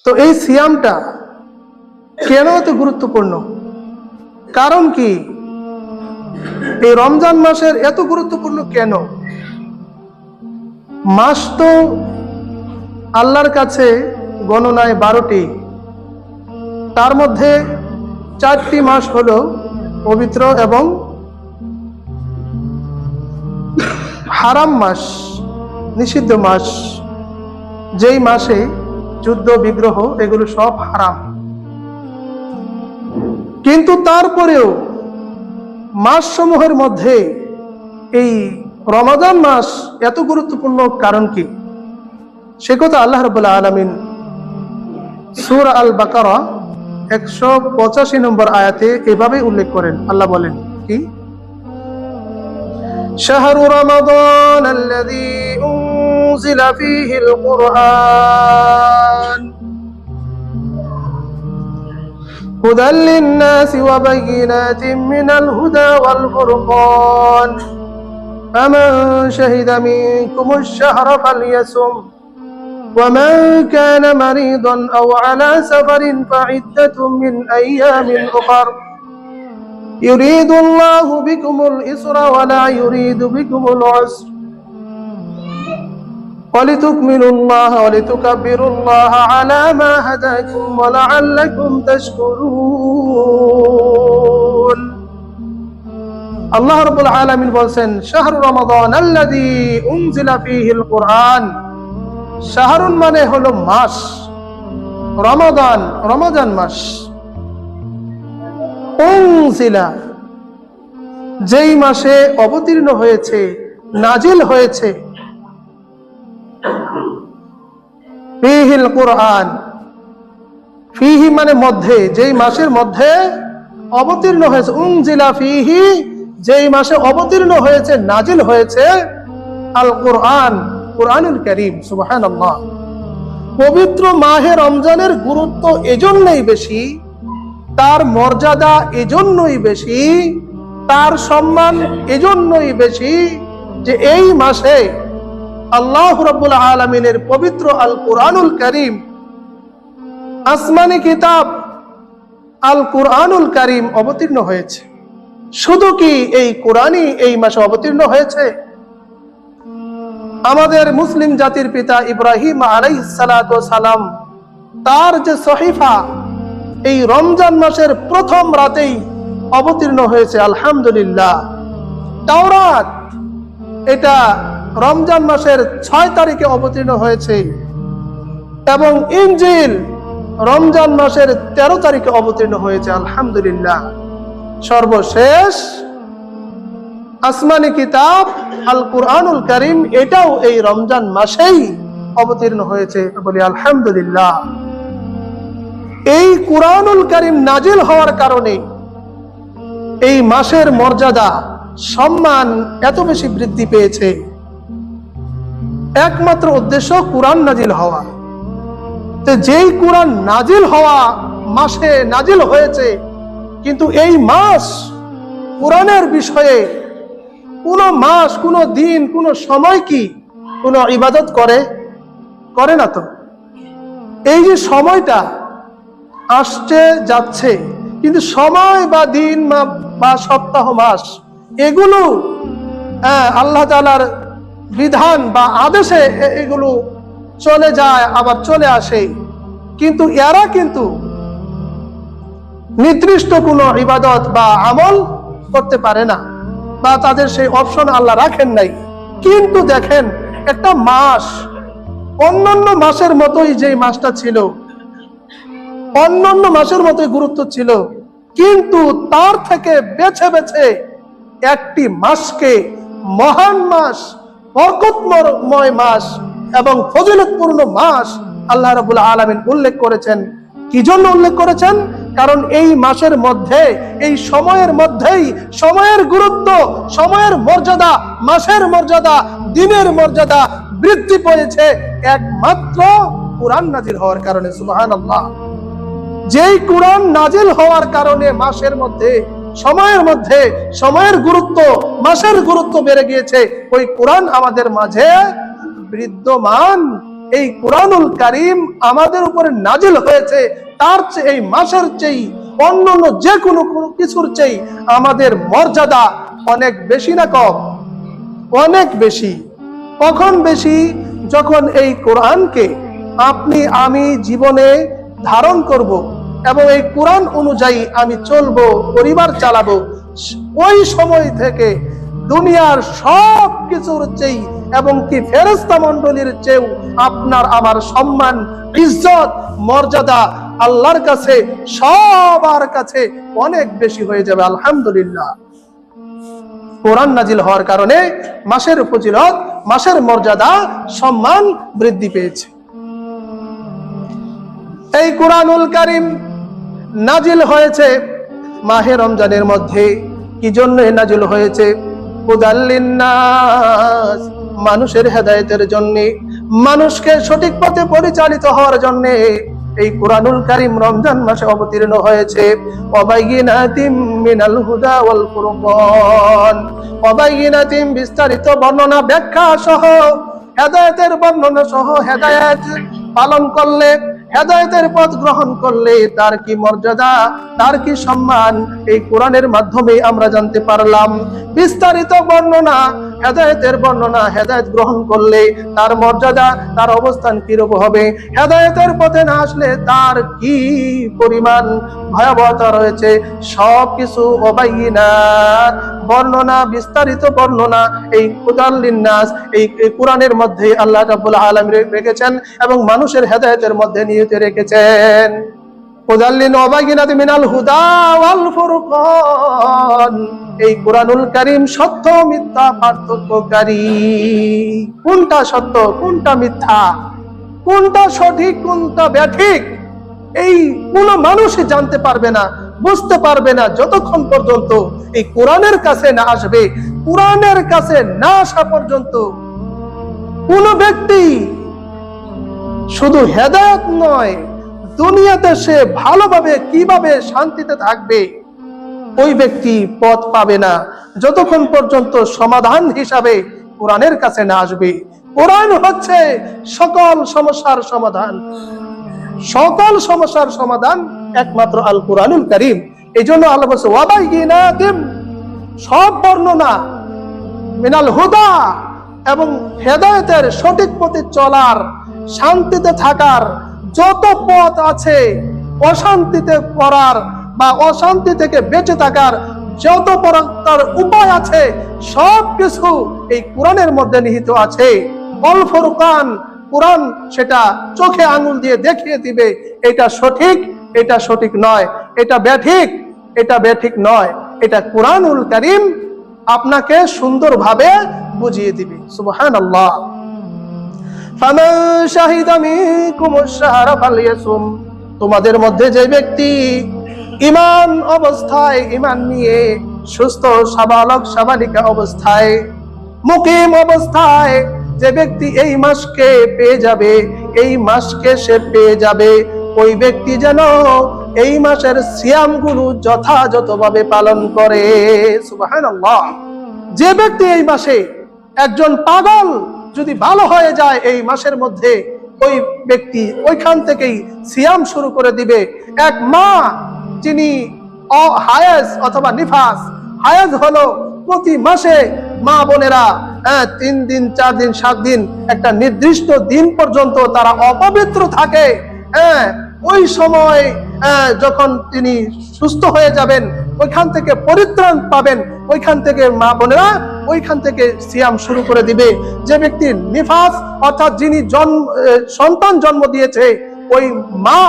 তো এই সিয়ামটা কেন এত গুরুত্বপূর্ণ? কারণ কি? এই রমজান মাসের এত গুরুত্বপূর্ণ কেন? মাস তো আল্লাহর কাছে গণনায় 12টি, তার মধ্যে 4টি মাস হলো পবিত্র এবং হারাম মাস, নিষিদ্ধ মাস, যেই মাসে যুদ্ধ বিগ্রহ এগুলো সব হারাম। কিন্তু তারপরেও মাস সমূহের মধ্যে এই রমাদান মাস এত গুরুত্বপূর্ণ কারণ কি? সে কথা আল্লাহ রাব্বুল আলামিন সূরা আল বাকারা 185 নম্বর আয়াতে এভাবে উল্লেখ করেন। আল্লাহ বলেন কি, শাহরু রমাদান আল্লাযী উনজিলা ফীহিল কুরআন হুদাল লিন-নাসি ওয়া বায়িনাতিন মিনাল হুদা ওয়াল ফুরকান ফামান শাহিদা মিনকুমুশ শাহরা ফালইয়াসুম ومن كان مريضا أو على سفر فعدة من أيام أخر يريد الله بكم اليسر ولا يريد بكم العسر ولتكملوا الله ولتكبروا الله على ما هداكم ولعلكم تشكرون الله رب العالمين বলেন শাহরু রমাদান আল্লাযী উনজিলা ফীহিল কুরআন। শাহরুন মানে হলো মাস, রমাদান রমজান মাস। উনজিলা যেই মাসে অবতীর্ণ হয়েছে, নাজিল হয়েছে, ফীহিল কুরআন, ফীহি মানে মধ্যে, যেই মাসের মধ্যে অবতীর্ণ হয়েছে, উনজিলা ফীহি যেই মাসে অবতীর্ণ হয়েছে, নাজিল হয়েছে, আল কুরআন কুরআনুল কারীম। সুবহানাল্লাহ। পবিত্র মাহে রমজানের গুরুত্ব এজন্যই বেশি, তার মর্যাদা এজন্যই বেশি, তার সম্মান এজন্যই বেশি যে এই মাসে আল্লাহ রাব্বুল আলামিনের পবিত্র আল কুরআনুল কারীম, আসমানি কিতাব আল কুরআনুল কারীম অবতীর্ণ হয়েছে। শুধু কি এই কোরআনই এই মাসে অবতীর্ণ হয়েছে? আমাদের মুসলিম জাতির পিতা ইব্রাহিম আলাইহিস সালাতু ওয়াস সালাম, তার যে সহিফা এই রমজান মাসের প্রথম রাতেই অবতীর্ণ হয়েছে, আলহামদুলিল্লাহ। তাওরাত এটা রমজান মাসের 6 তারিখে অবতীর্ণ হয়েছে এবং ইনজিল রমজান মাসের 13 তারিখে অবতীর্ণ হয়েছে, আলহামদুলিল্লাহ। সর্বশেষ আসমানি কিতাব আল কুরআনুল কারীম এটাও এই রমজান মাসেই অবতীর্ণ হয়েছে, বলি আলহামদুলিল্লাহ। এই কুরআনুল কারীম নাজিল হওয়ার কারণে এই মাসের মর্যাদা, সম্মান এত বেশি বৃদ্ধি পেয়েছে। একমাত্র উদ্দেশ্য কুরআন নাজিল হওয়া। তো যেই কুরআন নাজিল হওয়া মাসে নাজিল হয়েছে, কিন্তু এই মাস কুরআনের বিষয়ে কোন মাস, কোন দিন, কোন সময় কি কোন ইবাদত করে না। তো এই যে সময়টা আসছে যাচ্ছে, কিন্তু সময় বা দিন বা সপ্তাহ, মাস এগুলো আল্লাহ তাআলার বিধান বা আদেশে এগুলো চলে যায় আবার চলে আসে, কিন্তু এরা কিন্তু নির্দিষ্ট কোনো ইবাদত বা আমল করতে পারে না, বা তাদের সেই অপশন আল্লাহ রাখেন নাই। কিন্তু দেখেন, একটা মাস অন্যান্য মাসের মতোই যে মাসটা ছিল, অন্যান্য মাসের মতোই গুরুত্ব ছিল, কিন্তু তার থেকে বেছে বেছে একটি মাসকে মহান মাস, বরকতময় মাস এবং ফজিলতপূর্ণ মাস আল্লাহ রাব্বুল আলামিন উল্লেখ করেছেন। কি জন্য উল্লেখ করেছেন? কারণ এই মাসের মধ্যে, এই সময়ের মধ্যেই সময়ের গুরুত্ব, সময়ের মর্যাদা, মাসের মর্যাদা, দিনের মর্যাদা বৃদ্ধি পেয়েছে একমাত্র কুরআন নাজিল হওয়ার কারণে। সুবহানাল্লাহ। যেই কুরআন নাজিল হওয়ার কারণে মাসের মধ্যে, সময়ের মধ্যে সময়ের গুরুত্ব, মাসের গুরুত্ব বেড়ে গিয়েছে, ওই কুরআন আমাদের মাঝে বিদ্যমান এই কুরআনুল কারীম আমাদের উপরে নাজিল হয়েছে তার চেয়ে, এই মাসের চেয়ে, অন্যান্য যে কোনো কিছুর চেয়ে আমাদের মর্যাদা অনেক বেশি না কম? অনেক বেশি। কখন বেশি? যখন এই কোরআনকে আপনি আমি জীবনে ধারণ করব এবং এই কোরআন অনুযায়ী আমি চলবো, পরিবার চালাবো, ওই সময় থেকে দুনিয়ার সব কিছুর চেয়ে এবং কি ফেরেশতা মণ্ডলীর চেয়েও আপনার আমার সম্মান, ইজ্জত, মর্যাদা আল্লাহর কাছে, সবার কাছে অনেক বেশি হয়ে যাবে। আলহামদুলিল্লাহ, কোরআন নাজিল হওয়ার কারণে মাসের ফজিলত, মাসের মর্যাদা, সম্মান বৃদ্ধি পেয়েছে। এই কুরআনুল কারীম নাজিল হয়েছে মাহে রমজানের মধ্যে। কি জন্য নাজিল হয়েছে? হুদাল লিন্নাস, মানুষের হেদায়েতের জন্য, মানুষকে সঠিক পথে পরিচালিত হওয়ার জন্য এই কুরআনুল কারীম রমজান মাসে অবতীর্ণ হয়েছে। ওয়াবাইয়িনাতিম মিনাল হুদা ওয়াল ফুরকান, ওয়াবাইয়িনাতিম বিস্তারিত বর্ণনা ব্যাখ্যা সহ, হেদায়েতের বর্ণনা সহ, হেদায়েত পালন করলে, হেদায়েতের পথ গ্রহণ করলে তার কি মর্যাদা, তার কি সম্মান, এই কোরআনের মাধ্যমে আমরা জানতে পারলাম। বিস্তারিত বর্ণনা, হেদায়েতের বর্ণনা, হেদায়েত গ্রহণ করলে তার মর্যাদা, তার অবস্থান কিরূপ হবে, হেদায়েতের পথে না আসলে তার কি পরিমাণ ভয়াবহতা রয়েছে, সবকিছু ওয়াবাইয়িনাত, বর্ণনা, বিস্তারিত বর্ণনা এই হুদাল লিন্নাস, এই কোরআনের মধ্যে আল্লাহ রাব্বুল আলামিন রেখেছেন এবং মানুষের হেদায়েতের মধ্যে নিয়ত রেখেছেন। হুদাল লিন ওয়াবাইয়িনাত মিনাল হুদা ওয়াল ফুরকান, এই কুরআনুল কারীম সত্য মিথ্যা পার্থক্যকারী। কোনটা সত্য, কোনটা মিথ্যা, কোনটা সঠিক, কোনটা ব্যাঠিক, এই কোন মানুষই জানতে পারবে না, বুঝতে পারবে না যতক্ষণ পর্যন্ত এই কোরআনের কাছে না আসবে। কোরআনের কাছে না আসা পর্যন্ত কোন ব্যক্তি শুধু হেদায়েত নয়, দুনিয়াতে সে ভালোভাবে কিভাবে শান্তিতে থাকবে ওই ব্যক্তি পথ পাবে না যতক্ষণ পর্যন্ত সমাধান হিসাবে কোরআনের কাছে না আসবে। কোরআন হচ্ছে সকল সমস্যার সমাধান, সকল সমস্যার সমাধান একমাত্র আল কুরআনুল কারীম। এই জন্য আল্লাহ বলছে ওয়াবাইয়িনাতিম, সব বর্ণনা, মিনাল হুদা, এবং হেদায়েতের সঠিক পথে চলার, শান্তিতে থাকার যত পথ আছে, অশান্তিতে পড়ার বা অশান্তি থেকে বেঁচে থাকার যত প্রকার উপায় আছে, সব কিছু এই কোরআনের মধ্যে নিহিত আছে। ওয়াল ফুরকান, কোরআন সেটা চোখে আঙুল দিয়ে দেখিয়ে দিবে এটা সঠিক, এটা সঠিক নয়, এটা ব্যাঠিক, এটা ব্যাঠিক নয়। এটা কুরআনুল কারীম আপনাকে সুন্দরভাবে বুঝিয়ে দিবে। সুবহানাল্লাহ। ফামান শাহিদা মিনকুমুশ শাহরা ফালইয়াসুম, তোমাদের মধ্যে যে ব্যক্তি ঈমান অবস্থায়, ঈমান নিয়ে সুস্থ সাবালক সাবালিকা অবস্থায়, মুকিম অবস্থায় যে ব্যক্তি এই মাসকে পেয়ে যাবে, এই মাসকে সে পেয়ে যাবে, ওই ব্যক্তি যেন এই মাসের সিয়ামগুলো যথাযথভাবে পালন করে। সুবহানাল্লাহ। যে ব্যক্তি এই মাসে, একজন পাগল যদি ভালো হয়ে যায় এই মাসের মধ্যে, ওই ব্যক্তি ওইখান থেকেই সিয়াম শুরু করে দিবে। এক মা যিনি হায়েজ অথবা নিফাস, হায়েজ হলো প্রতি মাসে মা বোনেরা 3 দিন 4 দিন 7 দিন একটা নির্দিষ্ট দিন পর্যন্ত তারা অপবিত্র থাকে। ওই সময় যখন তিনি সুস্থ হয়ে যাবেন, ওইখান থেকে পরিত্রাণ পাবেন, ওইখান থেকে মা বোনেরা ওইখান থেকে সিয়াম শুরু করে দিবে। যে ব্যক্তি নিফাস অর্থাৎ যিনি সন্তান জন্ম দিয়েছে, ওই মা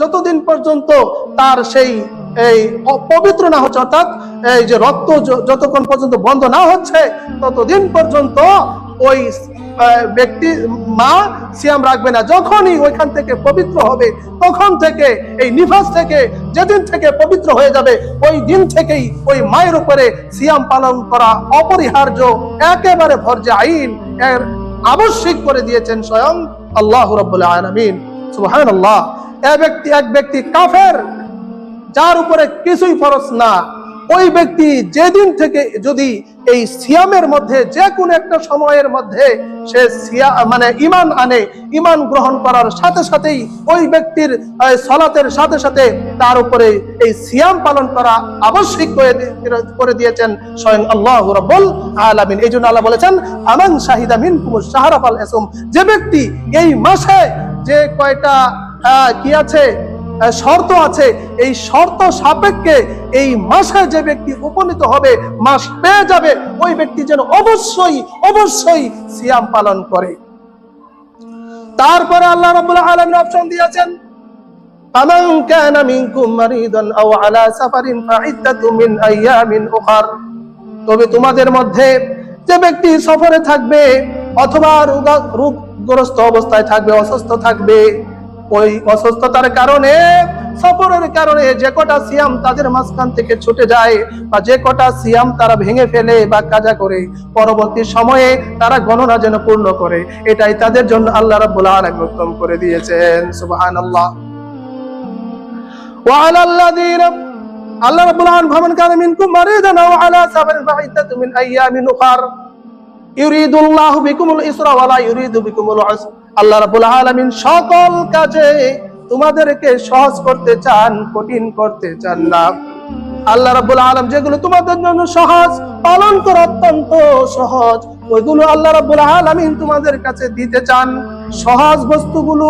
যতদিন পর্যন্ত তার সেই এই পবিত্র না হচ্ছে, অর্থাৎ এই যে রক্ত যতক্ষণ পর্যন্ত বন্ধ না হচ্ছে, ততদিন পর্যন্ত ওই ব্যক্তি মা সিয়াম রাখবে না। যখনই ওইখান থেকে পবিত্র হবে, তখন থেকে এই নিফাস থেকে যেদিন থেকে পবিত্র হয়ে যাবে, ওই দিন থেকেই ওই মায়ের উপরে সিয়াম পালন করা অপরিহার্য, একেবারে ফরজে আইন, এর আবশ্যিক করে দিয়েছেন স্বয়ং আল্লাহ রাব্বুল আলামিন। সুবহানাল্লাহ। এক ব্যক্তি কাফের, যার উপরে কিছুই ফরজ না, ওই ব্যক্তি যেদিন থেকে যদি এই সিয়ামের মধ্যে যে কোনো একটা সময়ের মধ্যে সে ঈমান আনে, ঈমান গ্রহণ করার সাথে সাথেই ওই ব্যক্তির সালাতের সাথে সাথে তার উপরে এই সিয়াম পালন করা আবশ্যক করে দিয়েছেন স্বয়ং আল্লাহ রাব্বুল আলামিন। এই জন্য আল্লাহ বলেছেন, আমান শাহিদা মিনকুমুশ শাহরা ফালইসুম, যে ব্যক্তি এই মাসে যে কয়টা কি আছে শর্ত আছে, এই শর্ত সাপেক্ষে এই মাসে যে ব্যক্তি উপনীত হবে, মাস পেয়ে যাবে, ওই ব্যক্তি যেন অবশ্যই অবশ্যই সিয়াম পালন করে। তারপরে আল্লাহ রাব্বুল আলামিন অপশন দিয়েছেন, ফামান কানা মিনকুম মারিদান আও আলা সাফারিন ফাইদ্দাতুম মিন আইয়ামিন উখার, তবে তোমাদের মধ্যে যে ব্যক্তি সফরে থাকবে অথবা রোগগ্রস্ত অবস্থায় থাকবে, অসুস্থ থাকবে, ওই অসুস্থতার কারণে, সফরের কারণে যে কটা সিয়াম তাদের মাঝখান থেকে ছুটে যায় বা যে কটা সিয়াম তারা ভেঙে ফেলে বা কাজা করে, পরবর্তী সময়ে তারা গণনা যেন পূর্ণ করে, এটাই তাদের জন্য আল্লাহ রাব্বুল আলামিন উত্তম করে দিয়েছেন। সুবহানাল্লাহ। ওয়া আলাল্লাযীনা, আল্লাহ রাব্বুল আলামিন ফামান কানা মিনকুম মারিদান আও আলা সাফারিন ফাইদ্দাতুম মিন আইয়ামিন উখার ইউরিদুল্লাহু বিকুমুল ইসরা ওয়া লা ইউরিদু বিকুমুল উসর। আল্লাহ রাব্বুল আলামিন সকল কাজে তোমাদেরকে সহজ করতে চান, কঠিন করতে চান না। আল্লাহ রাব্বুল আলামিন যেগুলো তোমাদের জন্য সহজ, পালন করা অত্যন্ত সহজ, ওইগুলো আল্লাহ রাব্বুল আলামিন তোমাদের কাছে দিতে চান। সহজ বস্তুগুলো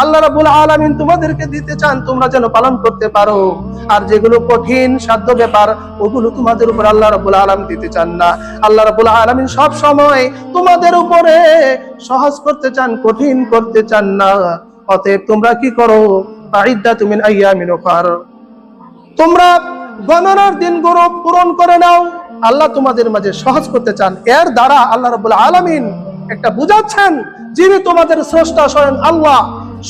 আল্লাহ রাব্বুল আলামিন তোমাদেরকে দিতে চান, তোমরা যেন পালন করতে পারো। আর যেগুলো কঠিন সাধ্য ব্যাপার, ওগুলো তোমাদের উপর আল্লাহ রাব্বুল আলামিন দিতে চান না। আল্লাহ রাব্বুল আলামিন সব সময় তোমাদের উপরে সহজ করতে চান, কঠিন করতে চান না। অতএব তোমরা কি করো, ফাইদ্দাতুম মিন আইয়ামিন উখার, তোমরা গণনার দিনগুলো পূরণ করে নাও। আল্লাহ তোমাদের মাঝে সহজ করতে চান। এর দ্বারা আল্লাহ রাব্বুল আলামিন একটা বুঝাচ্ছেন, যিনি তোমাদের স্রষ্টা স্বয়ং আল্লাহ,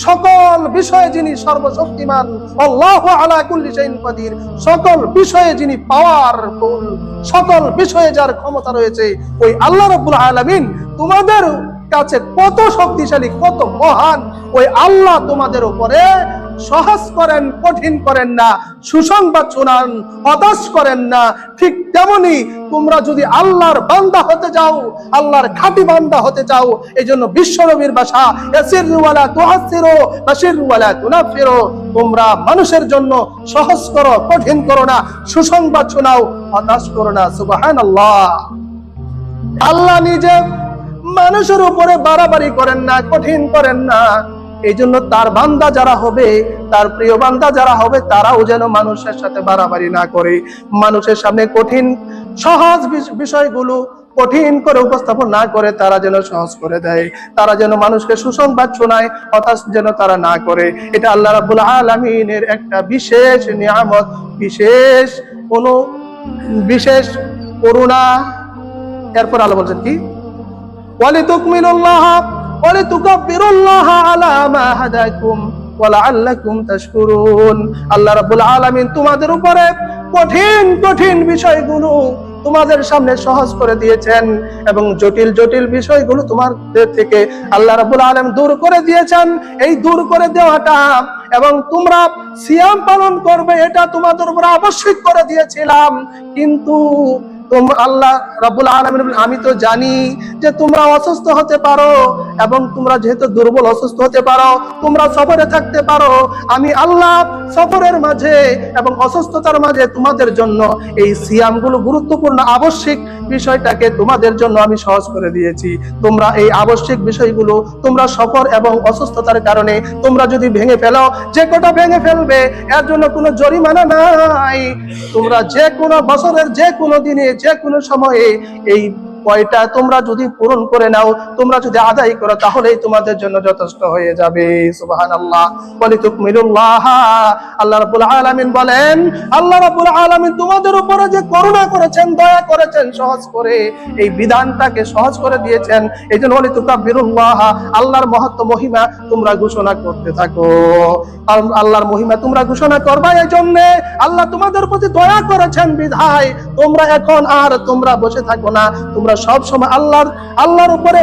সকল বিষয়ে যিনি সর্বশক্তিমান, আল্লাহু আলা কুল্লি শাইইন কাদির, সকল বিষয়ে যিনি পাওয়ারফুল, সকল বিষয়ে যার ক্ষমতা রয়েছে, ওই আল্লাহ রাব্বুল আলামিন তোমাদের কাছে কত শক্তিশালী, কত মহান, ওই আল্লাহ তোমাদের উপরে সহজ করেন, কঠিন করেন না, সুসংবাদ শোনান, হতাশ করেন না। ঠিক তেমনি তোমরা যদি আল্লাহর বান্দা হতে যাও, আল্লাহর খাঁটি বান্দা হতে চাও, এই জন্য বিশ্বনবীর ভাষা ইয়াসিরু ওয়ালা তুআসসিরু বাশিরু ওয়ালা তুনাফিরু, তোমরা মানুষের জন্য সহজ করো, কঠিন করো না, সুসংবাদ শোনাও, হতাশ করো না। সুবহানাল্লাহ। আল্লাহ নিজে মানুষের উপরে বাড়াবাড়ি করেন না, কঠিন করেন না। এই জন্য তার বান্দা যারা হবে, তার প্রিয় বান্দা যারা হবে, তারাও যেন মানুষের সাথে বাড়াবাড়ি না করে, মানুষের সামনে কঠিন সহজ বিষয়গুলো কঠিন করে উপস্থাপন না করে তারা যেন সহজ করে দেয়, তারা যেন মানুষকে সুসংবাদ শোনায়, হতাশ যেন তারা না করে। এটা আল্লাহ রাব্বুল আলামিনের একটা বিশেষ নিয়ামত, বিশেষ করুণা। এরপর আল্লাহ বলছেন কি, ওয়ালিতুকমিনুল্লাহ ওয়ালিতুকাব্বিরুল্লাহ আলা মা হাদাকুম ওয়া লাআল্লাকুম তাশকুরুন। আল্লাহ রাব্বুল আলামিন তোমাদের উপরে কঠিন কঠিন বিষয়গুলো তোমাদের সামনে সহজ করে দিয়েছেন এবং জটিল জটিল বিষয়গুলো তোমাদের থেকে আল্লাহ রাব্বুল আলামিন দূর করে দিয়েছেন। এই দূর করে দেওয়াটা এবং তোমরা সিয়াম পালন করবে, এটা তোমাদের উপর আবশ্যক করে দিয়েছিলাম। কিন্তু আল্লাহ রাব্বুল আলামিন বলেন, আমি তো জানি যে তোমরা অসুস্থ হতে পারো এবং তোমরা যেহেতু দুর্বল, অসুস্থ হতে পারো, তোমরা সফরে থাকতে পারো। আমি আল্লাহ সফরের মাঝে এবং অসুস্থতার মাঝে তোমাদের জন্য এই সিয়ামগুলো গুরুত্বপূর্ণ আবশ্যিক বিষয়টাকে তোমাদের জন্য আমি সহজ করে দিয়েছি। তোমরা এই আবশ্যিক বিষয়গুলো তোমরা সফর এবং অসুস্থতার কারণে তোমরা যদি ভেঙে ফেলো, যে কটা ভেঙে ফেলবে এর জন্য কোনো জরিমানা নাই। তোমরা যে কোনো বছরের যে কোনো দিনে যে কোনো সময়ে এই কয়টা তোমরা যদি পূরণ করে নাও, তোমরা যদি আদায় করো, তাহলেই তোমাদের জন্য যথেষ্ট হয়ে যাবে। সুবহানাল্লাহ। ওয়ালিতুকমিলুল্লাহ। আল্লাহ রাব্বুল আলামিন বলেন, আল্লাহ রাব্বুল আলামিন তোমাদের উপরে যে করুণা করেছেন, দয়া করেছেন, সহজ করে এই বিধানটাকে সহজ করে দিয়েছেন। এইজন্য ওয়ালিতুকাব্বিরুল্লাহ, আল্লাহর মহত্ব মহিমা তোমরা ঘোষণা করতে থাকো। আল্লাহর মহিমা তোমরা ঘোষণা করবা, এই জন্য আল্লাহ তোমাদের প্রতি দয়া করেছেন বিধায় তোমরা এখন আর তোমরা বসে থাকো না, তোমরা সব সময় আল্লাহর উপরে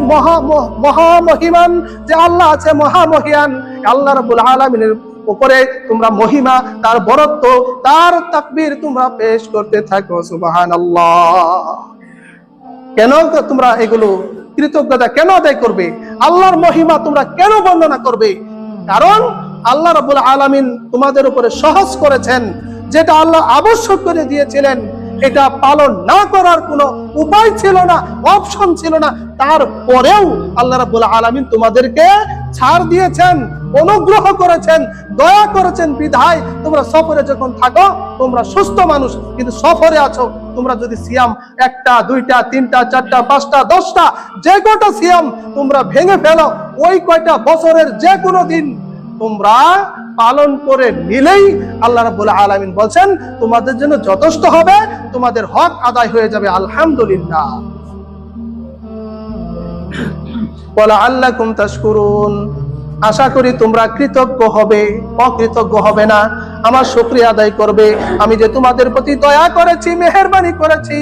মহামহিমান যে আল্লাহ আছে, মহামহিয়ান আল্লাহ রাব্বুল আলামিনের উপরে তোমরা মহিমা, তার বরত্ব, তার তাকবীর তোমরা পেশ করতে থাকো। সুবহানাল্লাহ। কেন তোমরা এগুলো কৃতজ্ঞতা কেন আদায় করবে? আল্লাহর মহিমা তোমরা কেন বর্ণনা করবে? কারণ আল্লাহ রাব্বুল আলামিন তোমাদের উপরে সহজ করেছেন, যেটা আল্লাহ আবশ্যক করে দিয়েছিলেন, এটা পালন না করার কোনো উপায় ছিল না, অপশন ছিল না। তারপরেও আল্লাহ রাব্বুল আলামিন তোমাদেরকে ছাড় দিয়েছেন, অনুগ্রহ করেছেন, দয়া করেছেন। বিধায় তোমরা সফরে যখন থাকো, তোমরা সুস্থ মানুষ কিন্তু সফরে আছো, তোমরা যদি সিয়াম 1টা 2টা 3টা 4টা 5টা 10টা যে কয়টা সিয়াম তোমরা ভেঙে ফেলো, ওই কয়টা বছরের যে কোনো দিন তোমরা পালন করে নিলেই আল্লাহ রাব্বুল আলামিন বলছেন তোমাদের জন্য যথেষ্ট হবে, তোমাদের হক আদায় হয়ে যাবে। আলহামদুলিল্লাহ। ওয়ালাআল্লাকুম তাশকুরুন। আশা করি তোমরা কৃতজ্ঞ হবে, অকৃতজ্ঞ হবে না, আমার শুকরিয়া আদায় করবে। আমি যে তোমাদের প্রতি দয়া করেছি, মেহেরবানি করেছি,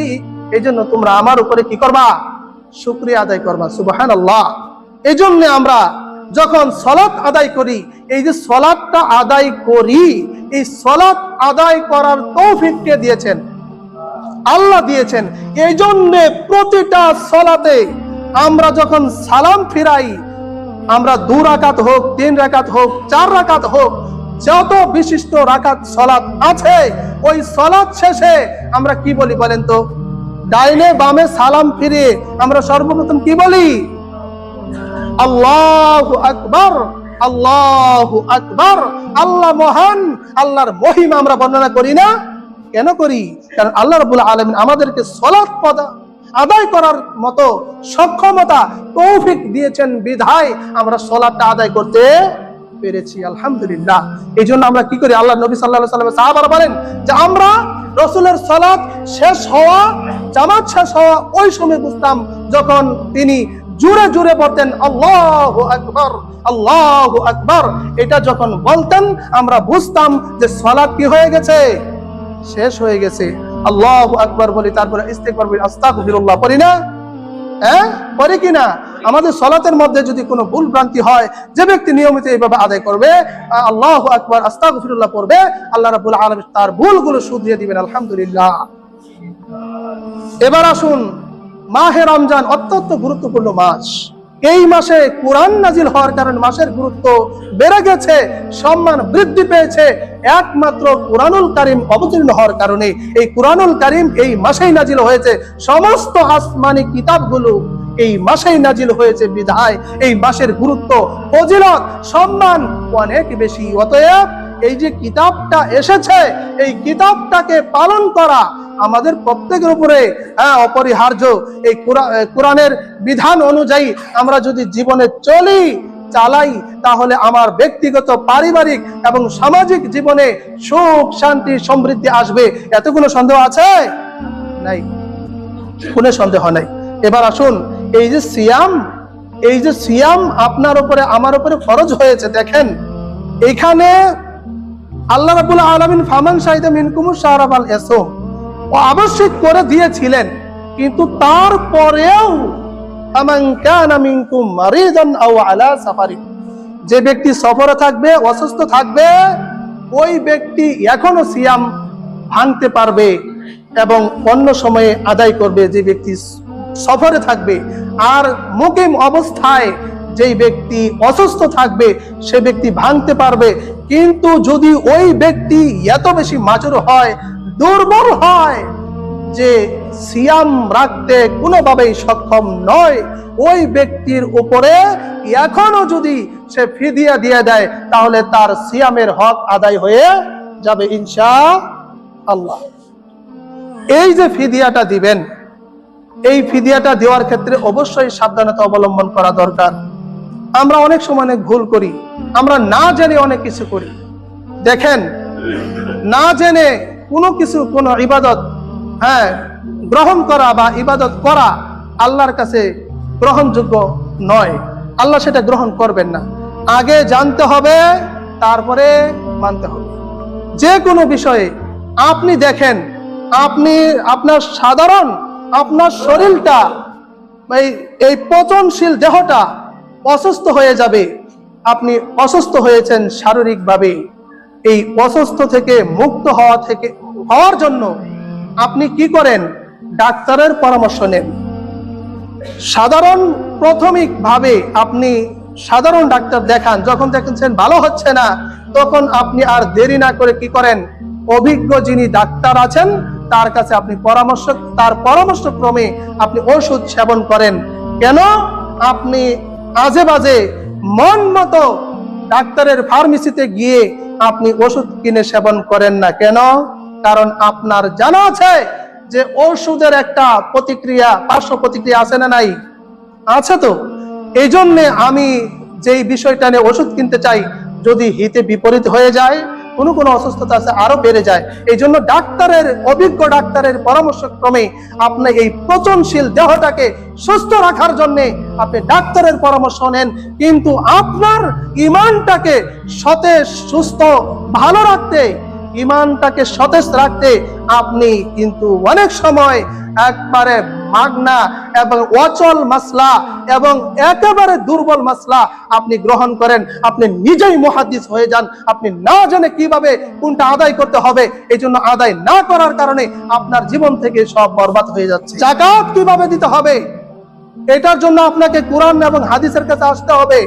এই জন্য তোমরা আমার উপরে কি করবা? শুকরিয়া আদায় করবা। সুবহানাল্লাহ। এই জন্য আমরা যখন সালাত আদায় করি, এই যে সালাতটা আদায় করি, এই সালাত আদায় করার তৌফিক কে দিয়েছেন? আল্লাহ দিয়েছেন। এই জন্য প্রতিটা সালাতে আমরা যখন সালাম ফিরাই, আমরা 2 রাকাত হোক, 3 রাকাত হোক, 4 রাকাত হোক, যত বিশিষ্ট রাকাত সালাত আছে, ওই সালাত শেষে আমরা কি বলি বলেন তো? ডাইনে বামে সালাম ফিরে আমরা সর্বপ্রথম কি বলি? আল্লাহু আকবার, আল্লাহু আকবার। আল্লাহ মহান, আল্লাহর মহিমা আমরা বর্ণনা করি না? কেন করি? কারণ আল্লাহ রাব্বুল আলামিন আমাদেরকে সালাত আদায় করার মতো সক্ষমতা, তৌফিক দিয়েছেন, বিধায় আমরা সালাতটা আদায় করতে পেরেছি। আলহামদুলিল্লাহ। এই জন্য আমরা কি করি? আল্লাহ নবী সাল্লাল্লাহু আলাইহি ওয়াসাল্লাম সাহাবারা বলেন যে আমরা রাসূলের সালাত শেষ হওয়া, জামাত শেষ হওয়া ওই সময় বুঝতাম যখন তিনি জোরে জোরে বলতেন আল্লাহু আকবার, আল্লাহু আকবার। এটা যখন বলতেন আমরা বুঝতাম যে সালাত কি হয়ে গেছে? শেষ হয়ে গেছে। আল্লাহু আকবার বলি, তারপরে ইস্তিগফার বলি, আস্তাগফিরুল্লাহ পড়ি না? পড়ি কিনা? আমাদের সালাতের মধ্যে যদি কোনো ভুল ভ্রান্তি হয়, যে ব্যক্তি নিয়মিত এইভাবে আদায় করবে, আল্লাহু আকবার, আস্তাগফিরুল্লাহ পড়বে, আল্লাহ রাব্বুল আলামিন তার ভুলগুলো শুধরিয়ে দিবেন। আলহামদুলিল্লাহ। এবার আসুন, মাহে রমজান অত্যন্ত গুরুত্বপূর্ণ মাস। এই মাসে কোরআন নাজিল হওয়ার কারণে মাসের গুরুত্ব বেড়ে গেছে, সম্মান বৃদ্ধি পেয়েছে একমাত্র কোরআনুল কারীম অবতীর্ণ হওয়ার কারণে। এই কোরআনুল কারীম এই মাসেই নাজিল হয়েছে। সমস্ত আসমানি কিতাবগুলো এই মাসেই নাজিল হয়েছে, বিধায় এই মাসের গুরুত্ব, ফজিলত, সম্মান অনেক বেশি। অতএব এই যে কিতাবটা এসেছে, এই কিতাবটাকে পালন করা আমাদের প্রত্যেকের উপরে অপরিহার্য। এই কোরআনের বিধান অনুযায়ী আমরা যদি জীবনে চালাই, তাহলে আমার ব্যক্তিগত, পারিবারিক এবং সামাজিক জীবনে সুখ, শান্তি, সমৃদ্ধি আসবে। এত কোনো সন্দেহ আছে? নাই, কোনো সন্দেহ নাই। এবার আসুন, এই যে সিয়াম আপনার উপরে, আমার উপরে ফরজ হয়েছে। দেখেন, এখানে আল্লাহ রাব্বুল আলামিন ফামান শাহিদা মিনকুমুশ শাহরা ফালইয়াসুম আবশ্যক করে দিয়েছিলেন, কিন্তু তারপরেও আমান কানা মিনকুম মারিদান আও আলা সাফারিন, যে ব্যক্তি সফরে থাকবে, অসুস্থ থাকবে, ওই ব্যক্তি এখনো সিয়াম ভাঙতে পারবে এবং অন্য সময়ে আদায় করবে। যে ব্যক্তি সফরে থাকবে, আর মুকিম অবস্থায় যেই ব্যক্তি অসুস্থ থাকবে, সে ব্যক্তি ভাঙতে পারবে। কিন্তু যদি ওই ব্যক্তি এত বেশি মাজুর হয়, দুর্বল হয়, যে সিয়াম রাখতে কোনোভাবেই সক্ষম নয়, ওই ব্যক্তির উপরে এখনো যদি সে ফিদিয়া দিয়ে দেয়, তাহলে তার সিয়ামের হক আদায় হয়ে যাবে ইনশাআল্লাহ। এই যে ফিদিয়াটা দিবেন, এই ফিদিয়াটা দেওয়ার ক্ষেত্রে অবশ্যই সাবধানতা অবলম্বন করা দরকার। আমরা অনেক সময় অনেক ভুল করি, আমরা না জেনে অনেক কিছু করি। দেখেন, না জেনে কোনো কিছু, কোনো ইবাদত গ্রহণ করা বা ইবাদত করা আল্লাহর কাছে গ্রহণযোগ্য নয়। আল্লাহ সেটা গ্রহণ করবেন না। আগে জানতে হবে, তারপরে মানতে হবে। যে কোনো বিষয়ে আপনি দেখেন, আপনার আপনার শরীরটা, এই পচনশীল দেহটা অসুস্থ হয়ে যাবে। আপনি অসুস্থ হয়েছেন শারীরিকভাবে, এই অসুস্থ থেকে মুক্ত হওয়ার জন্য আপনি কি করেন? ডাক্তারের পরামর্শ নেন। প্রাথমিকভাবে আপনি সাধারণ ডাক্তার দেখান। যখন দেখছেন ভালো হচ্ছে না, তখন আপনি আর দেরি না করে কি করেন? অভিজ্ঞ যিনি ডাক্তার আছেন তার কাছে আপনি তার পরামর্শ ক্রমে আপনি ওষুধ সেবন করেন। কেন আপনি আজে বাজে মন মতো ডাক্তারের ফার্মেসিতে গিয়ে আপনি ওষুধ কিনে সেবন করেন না? কেন? কারণ আপনার জানা আছে যে ওষুধের একটা পার্শ্ব প্রতিক্রিয়া আছে না নাই? আছে তো। এই জন্য আমি যেই বিষয়টা নিয়ে ওষুধ কিনতে চাই, যদি হিতে বিপরীত হয়ে যায়, কোনো অসুস্থতা আছে আরো বেড়ে যায়। এই জন্য অভিজ্ঞ ডাক্তারের পরামর্শ ক্রমে আপনি এই পচনশীল দেহটাকে সুস্থ রাখার জন্য আপনি ডাক্তারের পরামর্শ নেন। কিন্তু আপনার ঈমানটাকে সতেজ, সুস্থ, ভালো রাখতে, ঈমানটাকে সতেজ রাখতে আপনি কিন্তু অনেক সময় একবারে মাগনা এবং অচল মাসলা এবং একেবারে দুর্বল মাসলা আপনি গ্রহণ করেন। আপনি নিজেই মুহাদ্দিস হয়ে যান। আপনি না জানে কিভাবে কোনটা আদায় করতে হবে, এই জন্য আদায় না করার কারণে আপনার জীবন থেকে সব বরবাদ হয়ে যাচ্ছে। যাকাত কিভাবে দিতে হবে, এটার জন্য আপনাকে কোরআন এবং হাদিসের কাছে আসতে হবে।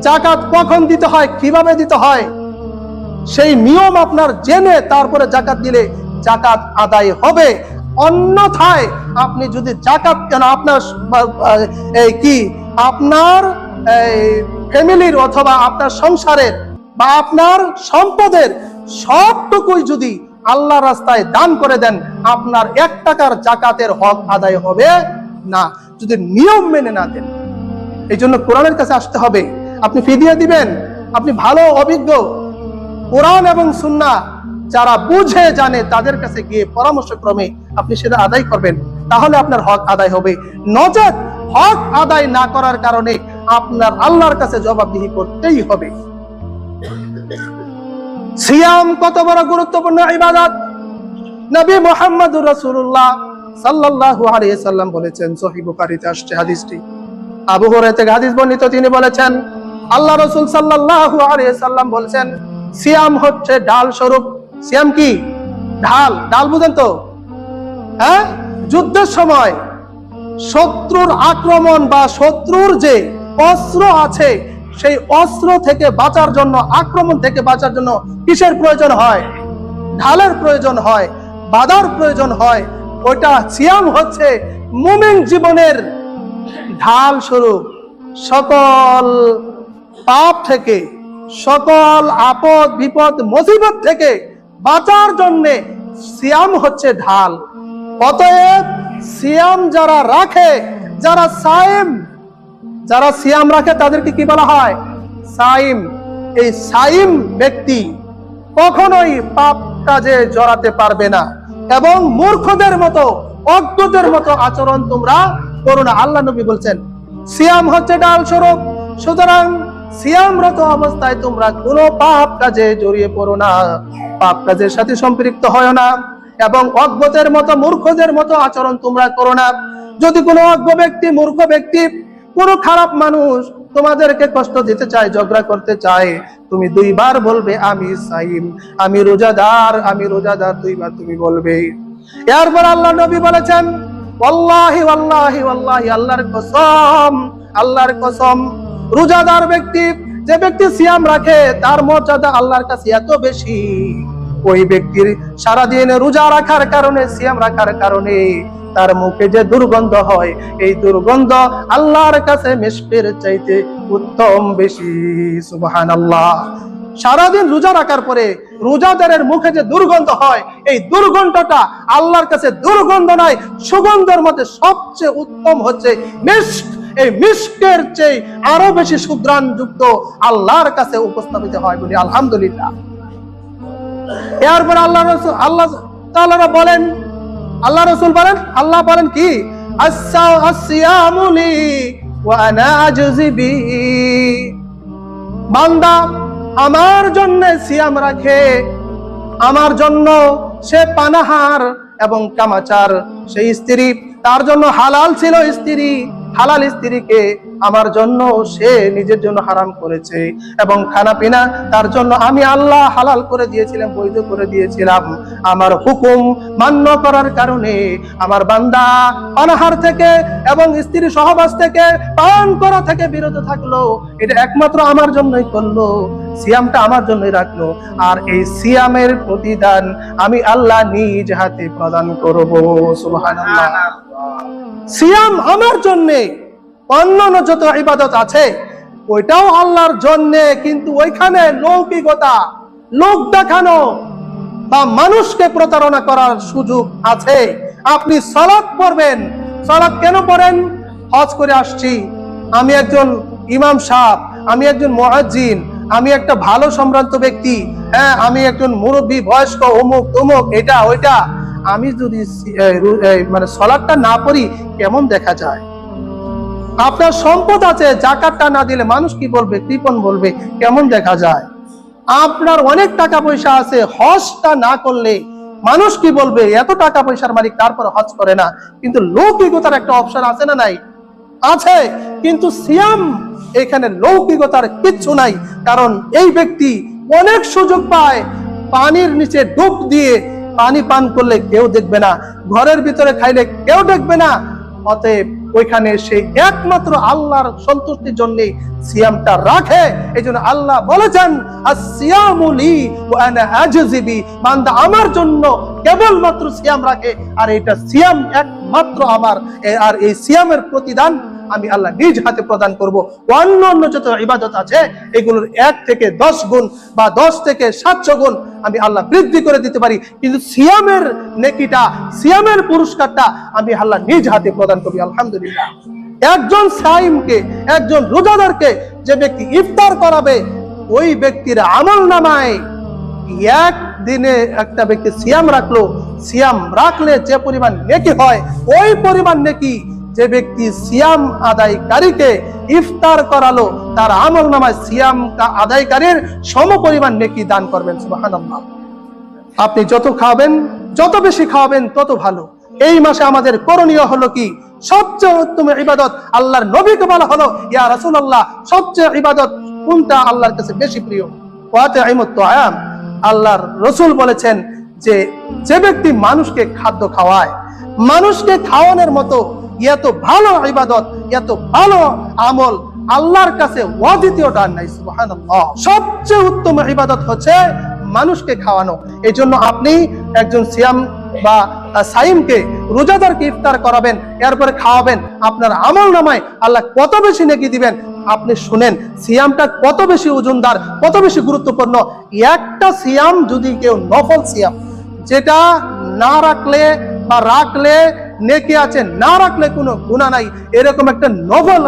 যাকাত কখন দিতে হয়, কিভাবে দিতে হয়, সেই নিয়ম আপনার জেনে তারপরে যাকাত দিলে যাকাত আদায় হবে। অন্যথায় আপনি যদি যাকাত আপনার ফ্যামিলির অথবা আপনার সংসারের বা আপনার সম্পদের সবটুকুই যদি আল্লাহ রাস্তায় দান করে দেন, আপনার 1 টাকার যাকাতের হক আদায় হবে না, যদি নিয়ম মেনে না দেন। এই জন্য কোরআনের কাছে আসতে হবে। আপনি ফিদিয়া দিবেন, আপনি ভালো অভিজ্ঞ কোরআন এবং সুন্নাহ যারা বুঝে জানে তাদের কাছে গিয়ে পরামর্শ ক্রমে আপনি সেটা আদায় করবেন, তাহলে আপনার হক আদায় হবে। নচেত হক আদায় না করার কারণে আপনার আল্লাহর কাছে জবাবদিহি করতেই হবে। সিয়াম কত বড় গুরুত্বপূর্ণ ইবাদত! নবী মুহাম্মদুর রাসূলুল্লাহ সাল্লাল্লাহু আলাইহি সাল্লাম বলেছেন, সহিহ বুখারীতে আসছে হাদিসটি, আবু হুরায়রা থেকে হাদিস বর্ণিত, তিনি বলেছেন আল্লাহ রাসূল সাল্লাল্লাহু আলাইহি সাল্লাম বলেছেন, সিয়াম হচ্ছে ঢাল স্বরূপ। সিয়াম কি? ঢাল। ঢাল বুঝেন তো? হ্যাঁ, যুদ্ধের সময় শত্রুর আক্রমণ বা শত্রুর যে অস্ত্র আছে, সেই অস্ত্র থেকে বাঁচার জন্য, আক্রমণ থেকে বাঁচার জন্য কিসের প্রয়োজন হয়? ঢালের প্রয়োজন হয়, বাধার প্রয়োজন হয়। ওইটা সিয়াম হচ্ছে মুমিন জীবনের ঢাল স্বরূপ। সকল পাপ থেকে, সকল আপদ বিপদ মুসিবত থেকে বাঁচার জন্য সিয়াম হচ্ছে ঢাল। অতএব সিয়াম যারা রাখে, যারা সিয়াম রাখে তাদেরকে কি বলা হয়? সাইম। এই সাইম ব্যক্তি কখনোই পাপ কাজে জড়াতে পারবে না এবং মূর্খদের মতো, অজ্ঞদের মতো আচরণ তোমরা করো না। আল্লাহ নবী বলছেন সিয়াম হচ্ছে ঢাল স্বরূপ। সুতরাং সিয়ামরত অবস্থায় তোমরা কোনো পাপ কাজে জড়িয়ে পড়ো না, পাপ কাজের সাথে সম্পৃক্ত হয় না এবং অজ্ঞদের মতো, মূর্খদের মতো আচরণ তোমরা করো না। যদি কোনো অজ্ঞ ব্যক্তি, মূর্খ ব্যক্তি, কোনো খারাপ মানুষ তোমাদেরকে কষ্ট দিতে চায়, ঝগড়া করতে চায়, তুমি 2 বার বলবে আমি সাইম, আমি রোজাদার, আমি রোজাদার, 2 বার তুমি বলবে। এরপর আল্লাহ নবী বলেছেন, ওয়াল্লাহি ওয়াল্লাহি ওয়াল্লাহি, আল্লাহর কসম, আল্লাহর কসম, রোজাদার ব্যক্তি, যে ব্যক্তি সিয়াম রাখে, তার মর্যাদা আল্লাহর কাছে এত বেশি, ওই ব্যক্তির সারাদিন রোজা রাখার কারণে, সিয়াম রাখার কারণে তার মুখে যে দুর্গন্ধ হয়, এই দুর্গন্ধ আল্লাহর কাছে মিষ্টির চাইতে উত্তম বেশি। সুবহানাল্লাহ। সারাদিন রোজা রাখার পরে রোজাদারের মুখে যে দুর্গন্ধ হয়, এই দুর্গন্ধটা আল্লাহর কাছে দুর্গন্ধ নয়, সুগন্ধের মধ্যে সবচেয়ে উত্তম হচ্ছে মিষ্ক। এই মিষ্কের চেয়ে আরো বেশি সুঘ্রাণ যুক্ত আল্লাহর কাছে উপস্থাপিত হয় বলি আলহামদুলিল্লাহ। এরপর আল্লাহ তাআলা বলেন, আল্লাহ রাসূল বলেন, আল্লাহ বলেন কি? আসসিয়ামু লি ওয়া আনা আজজি বিহি। বান্দা আমার জন্য সিয়াম রাখে, আমার জন্য সে পানাহার এবং কামাচার, সেই স্ত্রী, তার জন্য হালাল ছিল স্ত্রী, হালাল স্ত্রীকে আমার জন্য সে নিজের জন্য হারাম করেছে, এবং খানা পিনা তার জন্য আমি আল্লাহ হালাল করে দিয়েছিলাম, বৈধ করে দিয়েছিলাম। আমার হুকুম মান্য করার কারণে আমার বান্দা অনাহার থেকে এবং স্ত্রী সহবাস থেকে, পান করা থেকে বিরত থাকলো। এটা একমাত্র আমার জন্যই করলো, সিয়ামটা আমার জন্যই রাখলো। আর এই সিয়ামের প্রতিদান আমি আল্লাহ নিজ হাতে প্রদান করব। সুবহানাল্লাহ। সিয়াম আমার জন্যে, অন্যান্য যত ইবাদত আছে ওইটাও আল্লাহর জন্যে, কিন্তু ওইখানে লৌকিকতা, লোক দেখানো বা মানুষকে প্রতারণা করার সুযোগ আছে। আপনি সালাত পড়বেন, সালাত কেন পড়েন? হজ করে আসছি, আমি একজন ইমাম সাহেব, আমি একজন মুয়াজ্জিন, আমি একটা ভালো সম্ভ্রান্ত ব্যক্তি, হ্যাঁ আমি একজন মুরব্বী বয়স্ক, অমুক তমুক, এটা ওইটা। আমি যদি মানে সালাতটা না পড়ি কেমন দেখা যায়? আপনার সম্পদ আছে, যাকাতটা না দিলে মানুষ কি বলবে? কৃপণ বলবে, কেমন দেখা যায়? আপনার অনেক টাকা পয়সা আছে, হজটা না করলে মানুষ কি বলবে? এত টাকা পয়সার মালিক, তারপর হজ করে না। কিন্তু লৌকিকতার একটা অপশন আছে না নাই? আছে। কিন্তু সিয়াম, এখানে লৌকিকতার কিচ্ছু নাই। কারণ এই ব্যক্তি অনেক সুযোগ পায়, পানির নিচে ডুব দিয়ে পানি পান করলে কেউ দেখবে না, ঘরের ভিতরে খাইলে কেউ দেখবে না। অতএব ওইখানে সে একমাত্র আল্লাহর সন্তুষ্টির জন্য সিয়ামটা রাখে। এই জন্য আল্লাহ বলেছেন, আসিয়ামু লি ওয়া আনা আজজি বি, বান্দা আমার জন্য কেবলমাত্র সিয়াম রাখে, আর এটা সিয়াম একমাত্র আমার। আর এই সিয়ামের প্রতিদান আমি আল্লাহ নিজ হাতে প্রদান করব। অন্যান্য যত ইবাদত আছে এগুলোর 1 থেকে 10 গুণ বা 10 থেকে 700 গুণ আমি আল্লাহ বৃদ্ধি করে দিতে পারি, কিন্তু সিয়ামের নেকিটা, সিয়ামের পুরস্কারটা আমি আল্লাহ নিজ হাতে প্রদান করি। আলহামদুলিল্লাহ। একজন সাইমকে, একজন রোজাদারকে যে ব্যক্তি ইফতার করাবে, ওই ব্যক্তির আমলনামায় একদিনে একটা ব্যক্তি সিয়াম রাখলো, সিয়াম রাখলে যে পরিমাণ নেকি হয়, ওই পরিমাণ নেকি যে ব্যক্তি সিয়াম আদায়কারীকে ইফতার করালো, তার আমলনামায় সিয়াম আদায়কারীর সমপরিমাণ নেকি দান করবেন। সুবহানাল্লাহ। আপনি যত খাবেন, যত বেশি খাওয়াবেন তত ভালো। এই মাসে আমাদের করণীয় হলো কি? সবচেয়ে উত্তম ইবাদত, আল্লাহর নবীকে বলা হলো, ইয়া রাসূলুল্লাহ, সবচেয়ে ইবাদত কোনটা আল্লাহর কাছে বেশি প্রিয়? ওয়াতাইমুত তুআম। আল্লাহর রাসূল বলেছেন যে যে ব্যক্তি মানুষকে খাদ্য খাওয়ায়, মানুষকে খাওয়ানোর মতো এত ভালো ইবাদত, এত ভালো আমল আল্লাহর কাছে অদ্বিতীয় দান নাই। সুবহানাল্লাহ। সবচেয়ে উত্তম ইবাদত হচ্ছে মানুষকে খাওয়ানো। এই জন্য আপনি একজন সিয়াম বা সাইমকে, রোজাদারকে ইফতার করাবেন, এরপরে খাওয়াবেন, আপনার আমলনামায় আল্লাহ কত বেশি নেকি দিবেন আপনি শুনেন। সিয়ামটা কত বেশি ওজনদার, কত বেশি গুরুত্বপূর্ণ। একটা সিয়াম যদি কেউ নফল সিয়াম, যেটা না রাখলে বা রাখলে নেকি আছে, না রাখলে কোনো গুনাহ নাই, এরকম একটা নফল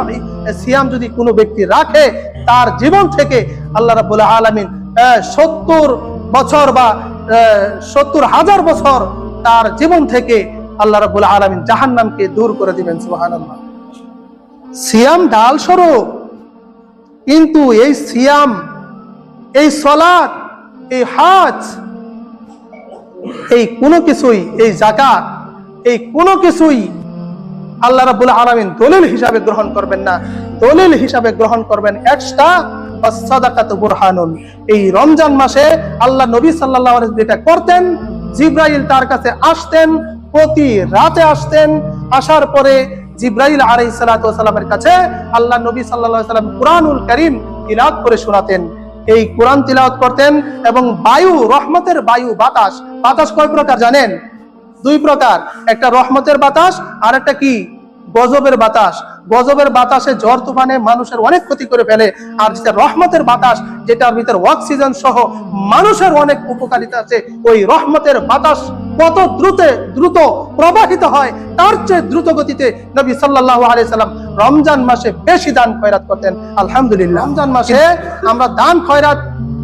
সিয়াম যদি কোনো ব্যক্তি রাখে, তার জীবন থেকে আল্লাহ রাব্বুল আলামিন 70 বছর বা 70,000 বছর তার জীবন থেকে আল্লাহ রাব্বুল আলামিন জাহান্নামকে দূর করে দিবেন। সুবহানাল্লাহ। সিয়াম ঢাল স্বরূপ, কিন্তু এই সিয়াম, এই সালাত, এই হজ, এই কোনো কিছুই, এই যাকাত, এই কোনো কিছুই আল্লাহ রাব্বুল আলামিন দলিল হিসাবে গ্রহণ করবেন না। দলিল হিসাবে গ্রহণ করবেন এক্সট্রা সাদাকাতু বুরহানুন। এই রমজান মাসে আল্লাহ নবী সাল্লাল্লাহু আলাইহি যেটা করতেন, জিবরাইল তার কাছে আসতেন, প্রতি রাতে আসতেন, আসার পরে জিবরাইল আলাইহিস সালাতু ওয়াস সালামের কাছে আল্লাহ নবী সাল্লাল্লাহু আলাইহি সাল্লাম কুরআনুল কারীম তিলাওয়াত করে শোনাতেন। এই কোরআন তিলাওয়াত করতেন, এবং বায়ু, রহমতের বায়ু, বাতাস, বাতাস কয় প্রকার জানেন? 2 প্রকার। একটা রহমতের বাতাস, আর একটা কি? গজবের বাতাস। গজবের বাতাসে ঝড় তুফানে মানুষের অনেক ক্ষতি করে ফেলে, আর যেটা রহমতের বাতাস, যেটার ভিতরে অক্সিজেন সহ মানুষের অনেক উপকারিতা আছে, ওই রহমতের বাতাস কত দ্রুত প্রবাহিত হয়, তার চেয়ে দ্রুত গতিতে নবী সাল্লাল্লাহু আলাইহি সাল্লাম রমজান মাসে বেশি দান খয়রাত করতেন। আলহামদুলিল্লাহ। রমজান মাসে আমরা দান খয়রাত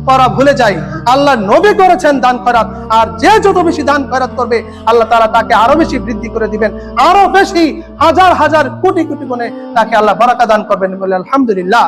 করা ভুলে যাই। আল্লাহ নবী করেছেন দান খয়রাত, আর যে যত বেশি দান খয়রাত করবে আল্লাহ তাআলা তাকে আরো বেশি বৃদ্ধি করে দিবেন, আরো বেশি হাজার হাজার কোটি কোটি গুণে তাকে আল্লাহ বারাকা দান করবেন বলে আলহামদুলিল্লাহ।